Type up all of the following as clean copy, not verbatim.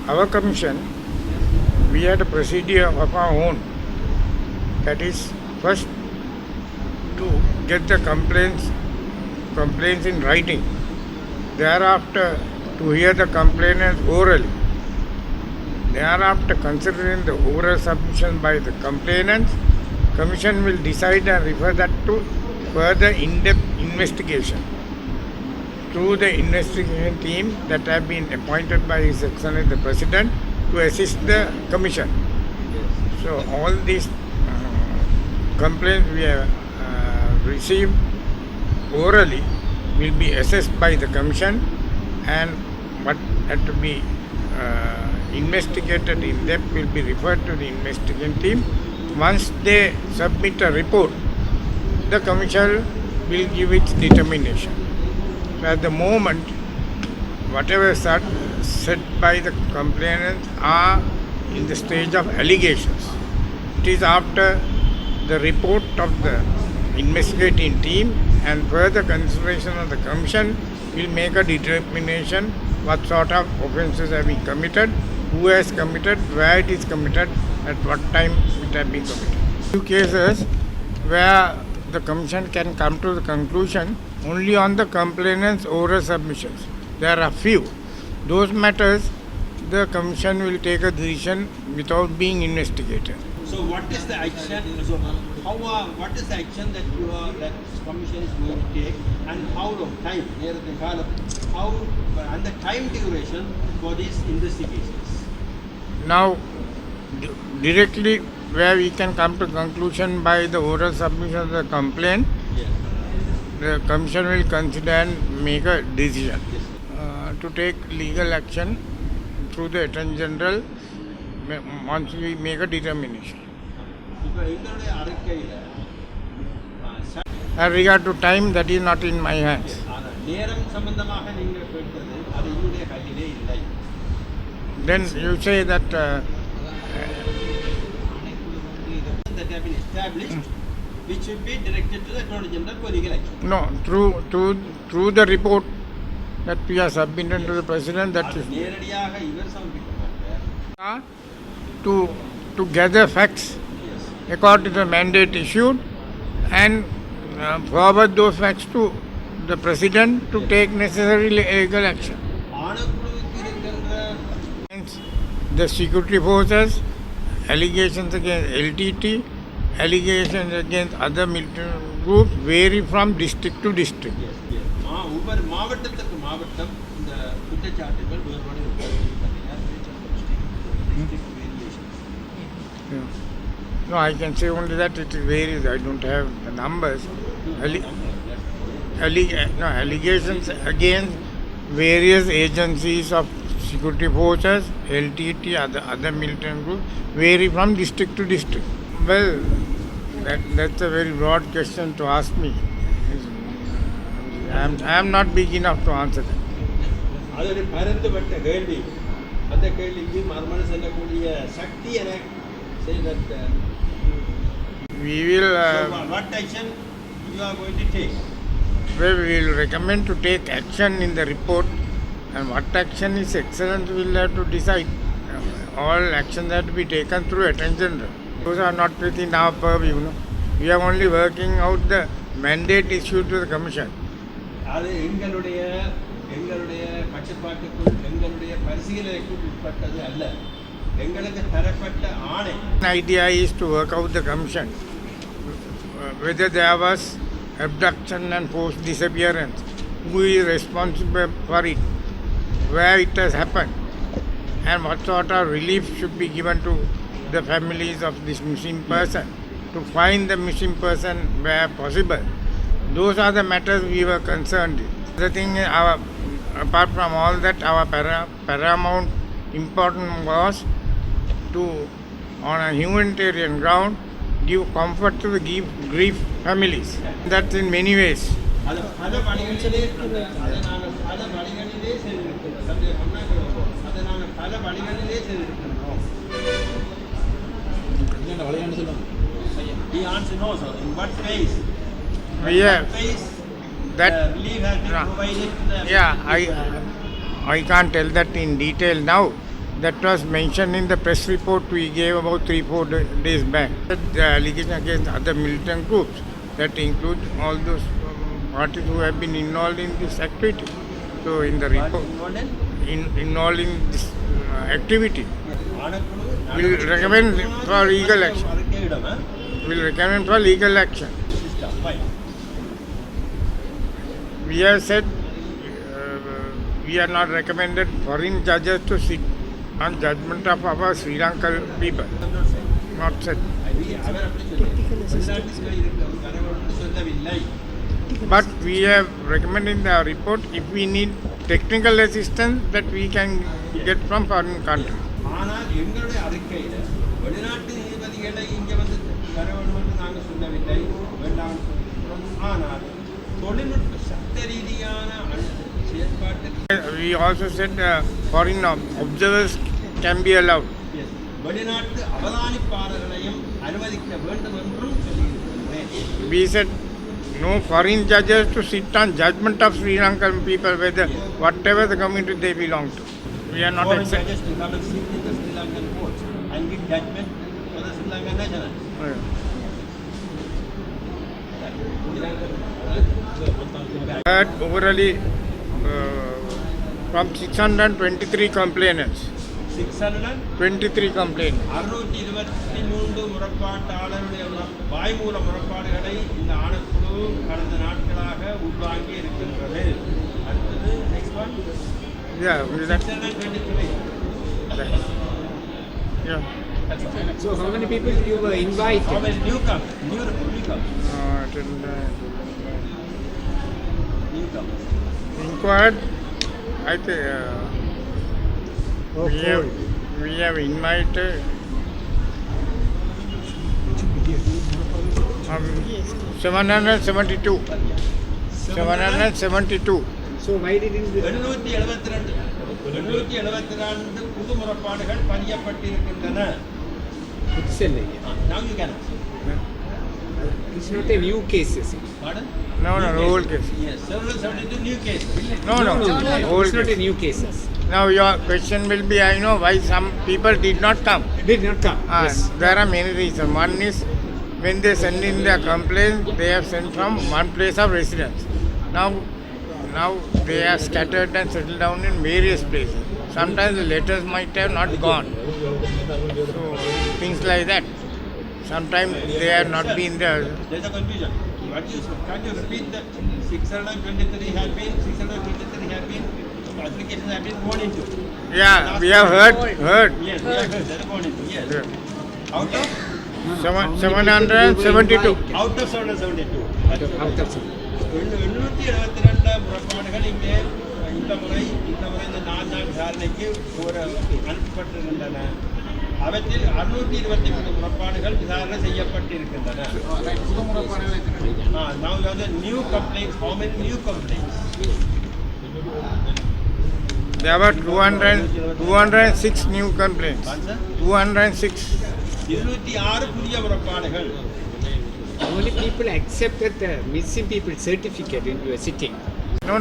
Our commission, we had a procedure of our own. That is, first to get the complaints in writing. Thereafter, to hear the complainants orally. Thereafter, considering the oral submission by the complainants, Commission will decide and refer that to further in-depth investigation through the investigation team that have been appointed by His Excellency the President to assist the Commission. So all these complaints we have received orally will be assessed by the Commission, and what had to be investigated in depth will be referred to the investigation team. Once they submit a report, the Commission will give its determination. So at the moment, whatever said by the complainants are in the stage of allegations. It is after the report of the investigating team and further consideration of the Commission will make a determination what sort of offences have been committed, who has committed, where it is committed, at what time it has been committed. Few cases where the Commission can come to the conclusion only on the complainant's oral submissions. There are few. Those matters, the Commission will take a decision without being investigated. So what is the action? So what is the action that Commission is going to take, and how long time? How and the time duration for these investigations? Now, directly where we can come to conclusion by the oral submission of the complaint, Yes. the Commission will consider and make a decision Yes. to take legal action through the Attorney General once we make a determination. As regard to time, that is not in my hands. Then you say that that have been established, which will be directed to the Attorney General for legal action. no, through the report that we are submitted to the President, that is to gather facts according to the mandate issued and forward those facts to the President to take necessary legal action. The security forces, allegations against LTT, allegations against other militant groups vary from district to district. ஒவ்வொரு மாவட்டத்துக்கு மாவட்டம் இந்த குற்றச்சாட்டுகள் வேறுபாடு No, I can say only that it varies. I don't have the numbers. Allegations against various agencies of security forces, LTT, other militant groups vary from district to district. Well, that's a very broad question to ask me. I am not big enough to answer that. அது ஒரு பரந்துபட்ட கேள்வி. அந்த கேள்விக்கு மறுமொழி சொல்லக்கூடிய சக்தி எனக்கு செய்த. We will. So what action you are going to take? Well, we will recommend to take action in the report, and what action is excellent we will have to decide. All actions have to be taken through Attorney General. Those are not within our purview. We are only working out the mandate issued to the Commission. அது எங்களுடைய கட்டுப்பாட்டுக்குள் எங்களுடைய பரிசீலனைக்குள் உட்பட்டது அல்ல. எங்களுக்கு தரப்பட்ட ஆணை. The idea is to work out the Commission whether there was abduction and forced disappearance, who is responsible for it, where it has happened, and what sort of relief should be given to the families of this missing person, to find the missing person where possible. Those are the matters we were concerned with. The thing, apart from all that, our paramount important was to, on a humanitarian ground, give comfort to the grief families. That's in many ways. அது பல வழிகளிலே அதை நாங்கள் பல வழிகளிலே செய்திருக்கிறோம். அதை நாங்கள் பல வழிகளிலே செய்திருக்கிறோம். The answer no, sir. In what ways? Yeah, that relief has been provided to the I can't tell that in detail now, That was mentioned in the press report we gave about 3-4 days back. The allegation against other militant groups that include all those parties who have been involved in this activity. So in the report, involved in this activity, will recommend for legal action. Will recommend for legal action. We have said we are not recommended foreign judges to sit on judgment of our Sri Lankan people. Not said. But we have recommended in the report if we need technical assistance that we can get from foreign country. ஆனால் எங்களுடைய அறிக்கையில் வெளிநாட்டு நீதிபதிகளை இங்கே வந்து வர வேண்டும் என்று நாங்கள் சொல்லவில்லை வேண்டாம். ஆனால் தொழில்நுட்ப சட்ட ரீதியான செயற்பாட்டு We also said foreign observers can be allowed. வெளிநாட்டு அவதானிப்பாளர்களையும் அனுமதிக்க வேண்டும் என்றும் சொல்லியிருக்கிறேன். We said no foreign judges to sit on judgment of Sri Lankan people, whether whatever the community they belong to. We are not Foreign accept. judges to come and sit in the Sri Lankan courts and give judgment for the Sri Lankan nationals. Heard overally from 623 complainants. 23 complainants. 623 முறைப்பாட்டாளருடைய வாய்மூல முறைப்பாடுகளை இந்த ஆணைக்குழு கடந்த நாட்களாக உள்வாங்கி இருக்கின்றது. அடுத்தது next one. Yeah, is that? 623. Yeah. So how many people you were invited? How many newcomers? Newcomers. Inquired. I think we have invited 772. 772. So why didn't you? 772 புது முறைப்பாடுகள் பதியப்பட்டிருக்கின்றன. Excellent. Now you can. It's not a new case, is it? Pardon? No, old case. Yes, 772 new case. No, It's old not a case. new cases. Now your question will be, I know why some people did not come. Did not come. Yes. There are many reasons. One is when they send in their complaint, they have sent from one place of residence. Now they are scattered and settled down in various places. Sometimes the letters might have not gone. So things like that. Sometimes they have not been there. There's a confusion. Can you repeat that 623 have been applications have been gone into? Yeah, we have heard. Yes, we have heard. They're gone into. Yes. Yeah. Out of 772. out of 772. Out of 872 முறைப்பாடுகள் இங்கே இந்த முறை இந்த 4 நாள் விசாரணைக்கு அனுப்பப்பட்டிருக்கின்றன. அவற்றில் 623 முறைப்பாடுகள் விசாரணை செய்யப்பட்டிருக்கின்றன. Now you have the new complaints. How many new complaints? There were 206 new complaints. 206. 206 புதிய முறைப்பாடுகள். How many people accepted the missing people certificate in your sitting? No,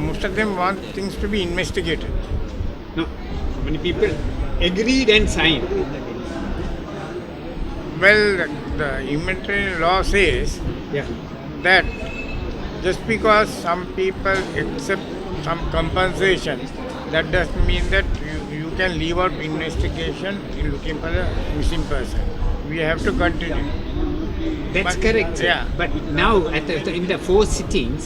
most of them want things to be investigated. No. How many people agreed and signed? Well, the inventory law says Yeah. that just because some people accept some compensation, that doesn't mean that you can leave out investigation in looking for the missing person. We have to continue. That's But- correct. yeah. But now in the 4 sittings,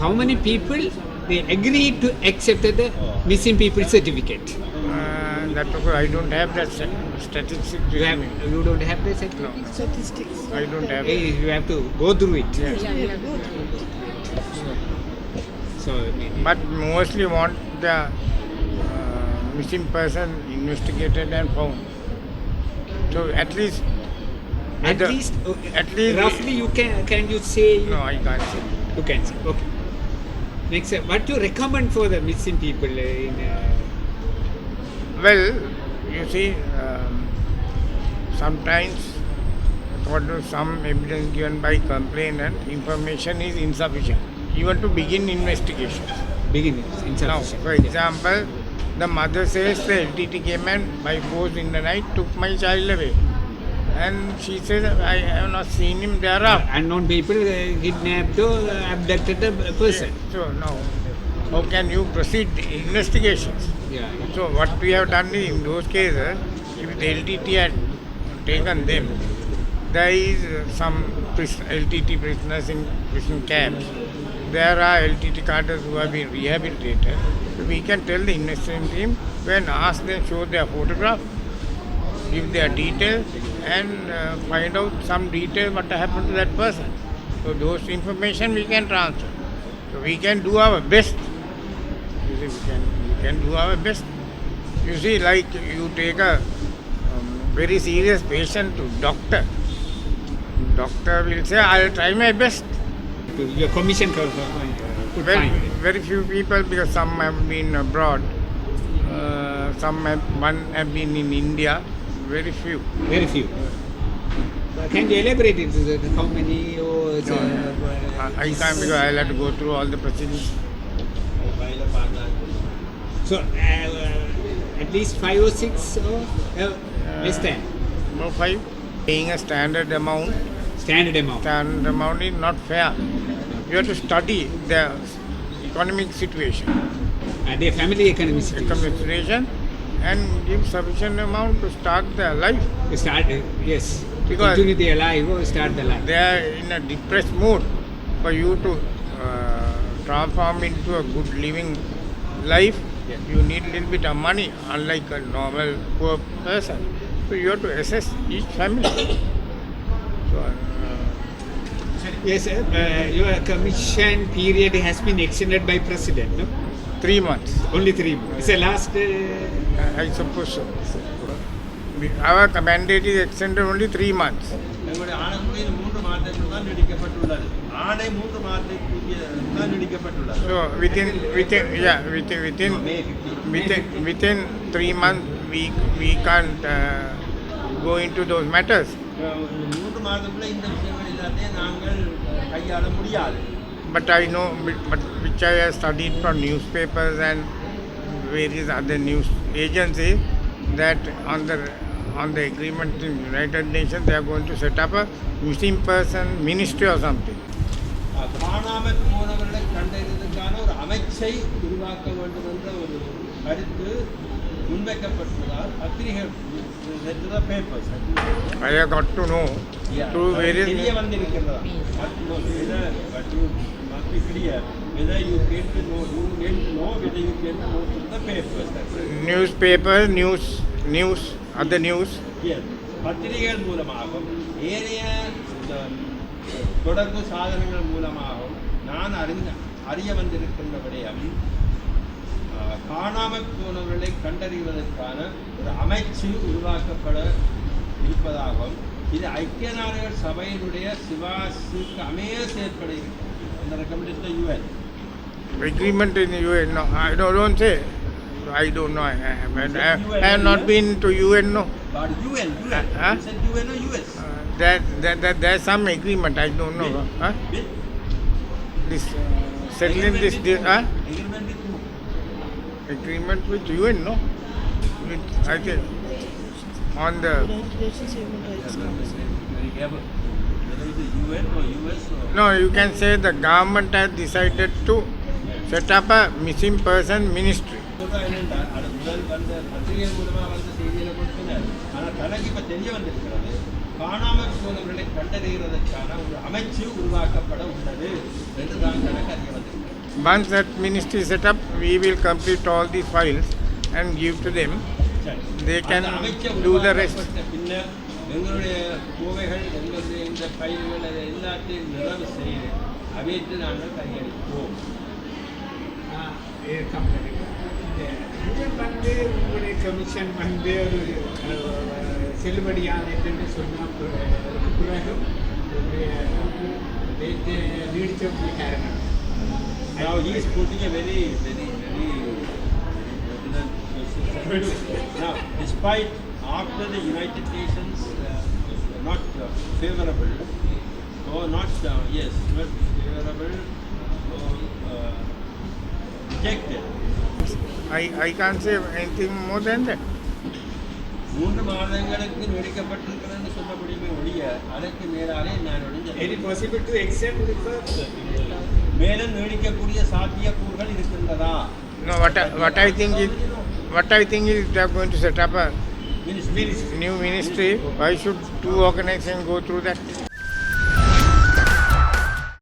how many people they agreed to accept the missing people certificate? That I don't have that statistic. You don't have the certificate? I don't have. You have to go through it. Yes. So But mostly want the missing person investigated and found. So at least. at least roughly you can you say? No, I can't say. You can say. Okay. Next, what do you recommend for the missing people in? Well, you see, sometimes according to some evidence given by complainant, information is insufficient even to begin investigation. Beginning Now, insufficient. for example, The mother says the LTT came and by force in the night took my child away. And she says, I have not seen him thereafter. Unknown people kidnapped or abducted a person. So now, how can you proceed the investigations? Yeah. So what we have done is in those cases, if the LTT had taken them, there is some LTT prisoners in prison camps. There are LTT cadres who have been rehabilitated. So we can tell the investigation team when ask them show their photograph, give their details, and find out some details what happened to that person. So those information we can transfer. So we can do our best. You see, we can do our best. You see, like you take a very serious patient to doctor. Doctor will say, I'll try my best. Your commission could Very, find it. very few people, because some have been abroad, one have been in India, very few. Very few. Can you elaborate it? How many? Or I can't, because I'll have to go through all the procedures. So at least 5 or 6 or less than No, 5. Paying a standard amount standard amount. is not fair. You have to study their economic situation, Their family economic situation. and give sufficient amount to start their life. Start, yes. Because- Continue their life or start the life. They are in a depressed mood. For you to transform into a good living life, Yeah. you need a little bit of money, unlike a normal poor person. So you have to assess each family. So, Yes, sir. Your commission period has been extended by President, no? 3 months. Only 3 months. It's the last. I suppose so. Our mandate is extended only 3 months. எங்களுடைய ஆணைக்குழுவில் 3 மாதத்தில் தான் நீடிக்கப்பட்டுள்ளது. ஆணை 3 மாதத்திற்கு தான் நீடிக்கப்பட்டுள்ளது. So within May 15. within 3 months we can't go into those matters. 3 மாதத்துக்குள்ள இந்த விஷயங்கள் எல்லாத்தையும் நாங்கள் கையாள முடியாது. But I know, but which I have studied from newspapers and various other news agencies, that on the agreement in United Nations they are going to set up a missing person ministry or something. காணாமல் போனவர்களை கண்டறிவதற்கான ஒரு அமைச்சை உருவாக்க வேண்டும் என்ற ஒரு கருத்து முன்வைக்கப்பட்டுள்ளதால் பத்திரிகை papers I have got to know through various தெரிய வந்திருக்கிறதா but you must be clear whether you get to know whether you get to know through the papers. newspapers, news, other news. Yes. பத்திரிகைகள் மூலமாகவும் ஏனைய தொடர்பு சாதனங்கள் மூலமாகவும் நான் அறிய வந்திருக்கின்ற விடயம் காணாமல் போனவர்களை கண்டறிவதற்கான ஒரு அமைச்சு உருவாக்கப்பட இருப்பதாகவும் இது ஐக்கிய நாடுகள் சபையினுடைய சிபாசுக்கு அமைய செயற்பட இருக்கிறது. அந்த recommendation UN. Agreement in the UN. No, I don't say. I don't know. I have not been to UN. No. But UN. Huh? You said UN or US? There's some agreement. I don't know. Huh? With? This settling this. Agreement with who? Agreement with UN. No. I think on the. Very careful. Whether it is UN or US or... No, you can say the government has decided to set up a missing person ministry. என்னென்றால் அது முதல் வந்த பத்திரிகை மூலமாக வந்த செய்திகளை கொடுத்தனர். ஆனால் தனக்கு இப்போ தெரிய வந்திருக்கிறது காணாமல் போனவர்களை கண்டறிகிறதற்கான ஒரு அமைச்சு உருவாக்கப்பட உள்ளது என்று தான் தனக்கு அறிய வந்திருக்கிறது. Once that ministry is set up, we will complete all these files and give to them. சரி. They can அந்த அமைச்சை do the rest. உருவாக்கப்பட்ட பின்னர் எங்களுடைய கோவைகள் எங்களுடைய இந்த ஃபைல்கள் அதை எல்லாத்தையும் நிறைவு செய்து அவையற்று நாங்கள் கையளிப்போம். வந்து உங்களுடைய கமிஷன் வந்து ஒரு செல்லுபடியானதுன்னு சொன்ன பிறகு நீடிச்ச காரணம். Now he is putting a very pertinent question. Now, despite after the United Nations not favorable, or not not favorable, or rejected. I can't say anything more than that. 3 மாதங்களுக்கு நீடிக்கப்பட்டிருக்கிறன்னு சொல்ல முடியுமே ஒழிய அதற்கு மேலாலே நான் Any possible to extend the further? மேலும் நீடிக்கக்கூடிய சாத்தியக்கூறுகள் இருக்கின்றதா? No, what I think is they are going to set up a Ministry. new ministry. Why should two organizations go through that?